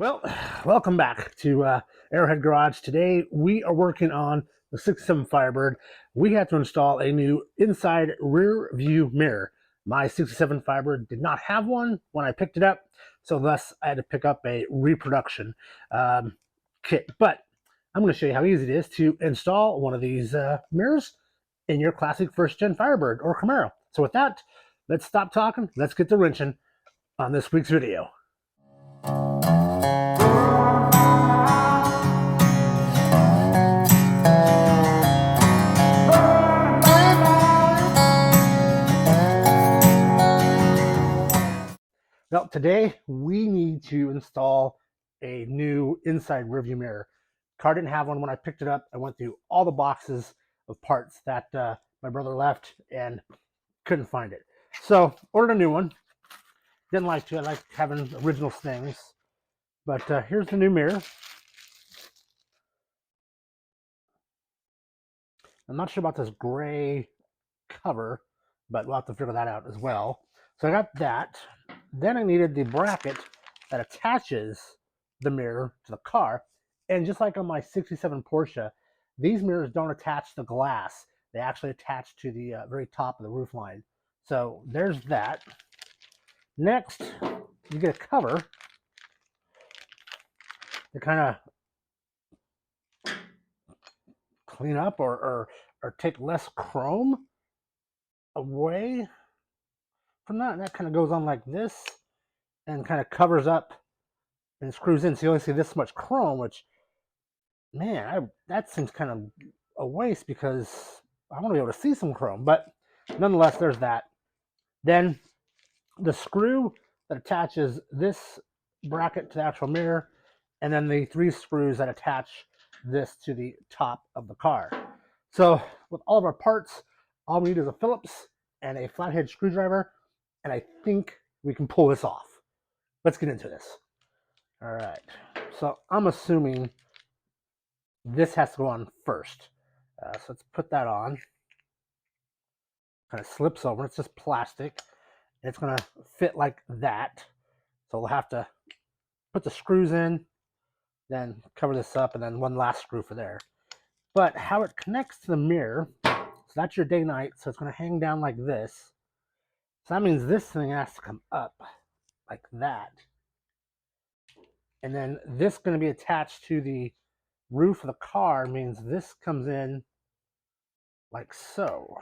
Well, welcome back to Arrowhead Garage. Today we are working on the 67 Firebird. We had to install a new inside rear view mirror. My 67 Firebird did not have one when I picked it up, so thus I had to pick up a reproduction kit. But I'm going to show you how easy it is to install one of these mirrors in your classic first gen Firebird or Camaro. So with that, let's stop talking. Let's get to wrenching on this week's video. Well, today we need to install a new inside rearview mirror. Car didn't have one when I picked it up. I went through all the boxes of parts that my brother left and couldn't find it. So ordered a new one. Didn't like to. I like having original things. But here's the new mirror. I'm not sure about this gray cover, but we'll have to figure that out as well. So I got that. Then I needed the bracket that attaches the mirror to the car. And just like on my 67 Porsche, these mirrors don't attach to the glass. They actually attach to the very top of the roof line. So there's that. Next, you get a cover to kind of clean up or take less chrome away from that. And that kind of goes on like this and kind of covers up and screws in. So you only see this much chrome, which, man, that seems kind of a waste because I want to be able to see some chrome. But nonetheless, there's that. Then the screw that attaches this bracket to the actual mirror, and then the 3 screws that attach this to the top of the car. So with all of our parts, all we need is a Phillips and a flathead screwdriver, and I think we can pull this off. Let's get into this. All right, so I'm assuming this has to go on first. So let's put that on. Kind of slips over. It's just plastic. It's going to fit like that. So we'll have to put the screws in, then cover this up, and then one last screw for there. But how it connects to the mirror, so that's your day-night, so it's going to hang down like this. So that means this thing has to come up like that. And then this is going to be attached to the roof of the car, means this comes in like so.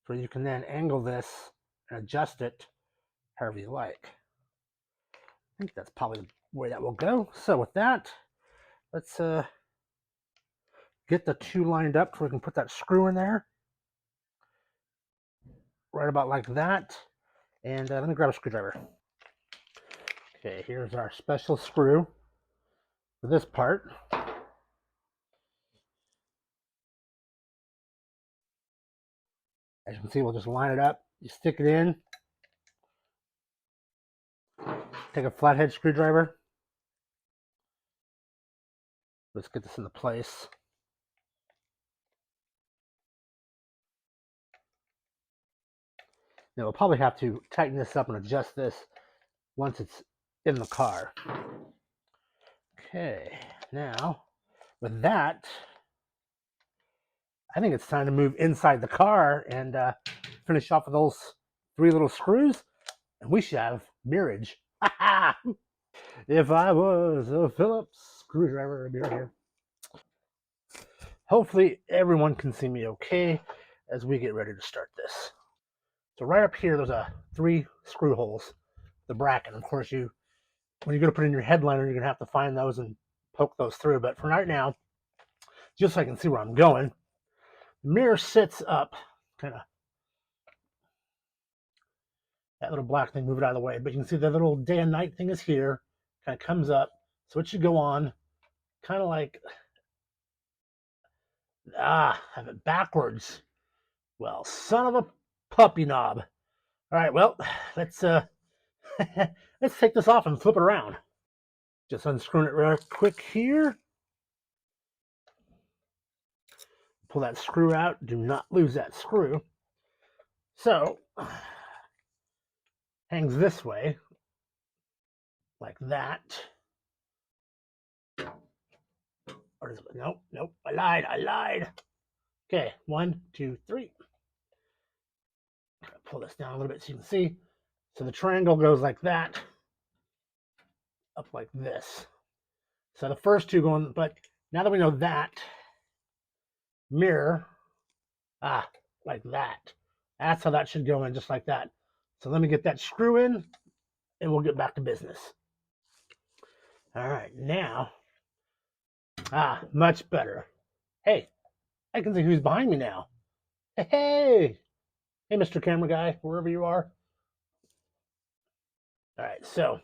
So you can then angle this and adjust it however you like. I think that's probably the way that will go. So with that, let's get the 2 lined up so we can put that screw in there. Right about like that. And let me grab a screwdriver. Okay, here's our special screw for this part. As you can see, we'll just line it up. You stick it in. Take a flathead screwdriver. Let's get this into place. Now we'll probably have to tighten this up and adjust this once it's in the car. Okay, now with that, I think it's time to move inside the car and finish off with those 3 little screws, and we should have mirrorage. If I was a Phillips screwdriver, I'd be right here. Hopefully everyone can see me okay as we get ready to start this. So right up here, there's 3 screw holes, the bracket. Of course, when you're going to put in your headliner, you're going to have to find those and poke those through. But for right now, just so I can see where I'm going, the mirror sits up, kind of that little black thing, move it out of the way. But you can see the little day and night thing is here, kind of comes up. So it should go on, kind of like, have it backwards. Well, son of a puppy knob. All right, well, let's let's take this off and flip it around. Just unscrewing it real quick here. Pull that screw out. Do not lose that screw. So, hangs this way, like that. Or is it, nope, I lied. Okay, 1, 2, 3. Pull this down a little bit so you can see. So the triangle goes like that, up like this. So the first two going, but now that we know that, mirror, like that. That's how that should go in, just like that. So let me get that screw in, and we'll get back to business. All right, now, much better. Hey, I can see who's behind me now. Hey, Mr. Camera Guy, wherever you are. All right, so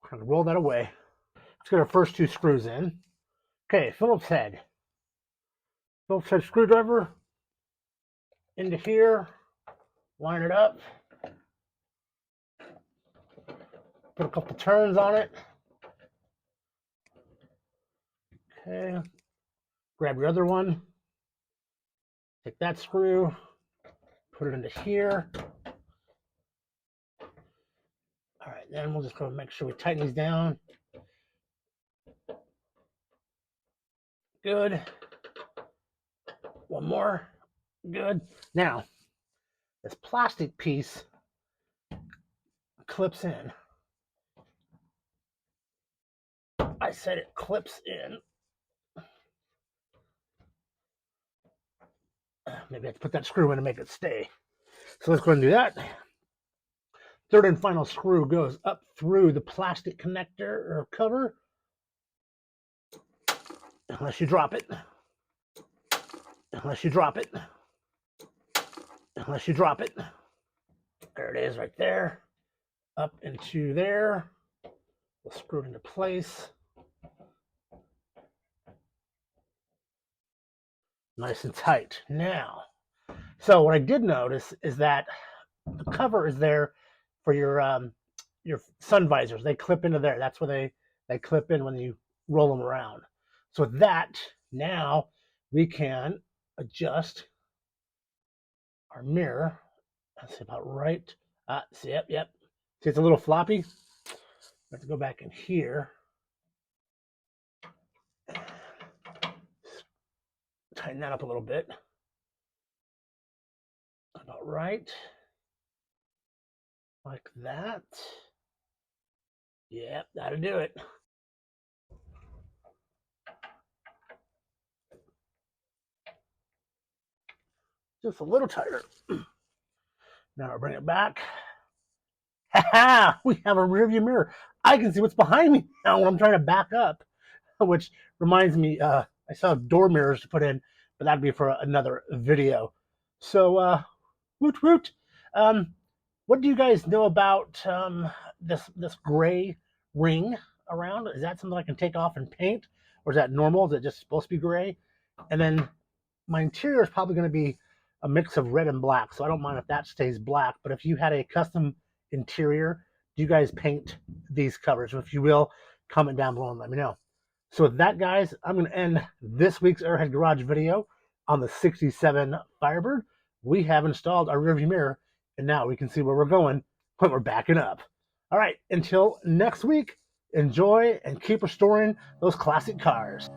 we're gonna roll that away. Let's get our first two screws in. Okay, Phillips head screwdriver into here, line it up, put a couple turns on it. Okay, grab your other one, take that screw, put it into here. All right, then we'll just go make sure we tighten these down. Good. One more. Good. Now, this plastic piece clips in. I said it clips in. Maybe I have to put that screw in to make it stay. So let's go ahead and do that. Third and final screw goes up through the plastic connector or cover. Unless you drop it. Unless you drop it. Unless you drop it. There it is right there. Up into there. We'll screw it into place. Nice and tight. Now, so what I did notice is that the cover is there for your sun visors. They clip into there. That's where they clip in when you roll them around. So with that, now we can adjust our mirror. That's about right. See, yep. See, it's a little floppy. I have to go back in here. Tighten that up a little bit. About right. Like that. Yep, that'll do it. Just a little tighter. Now I'll bring it back. Ha! We have a rear view mirror. I can see what's behind me now when I'm trying to back up, which reminds me, I still have door mirrors to put in, but that'd be for another video. So, woot woot. What do you guys know about this gray ring around? Is that something I can take off and paint, or is that normal? Is it just supposed to be gray? And then my interior is probably going to be a mix of red and black, so I don't mind if that stays black. But if you had a custom interior, do you guys paint these covers? If you will, comment down below and let me know. So with that, guys, I'm going to end this week's Arrowhead Garage video on the 67 Firebird. We have installed our rearview mirror, and now we can see where we're going when we're backing up. All right, until next week, enjoy and keep restoring those classic cars.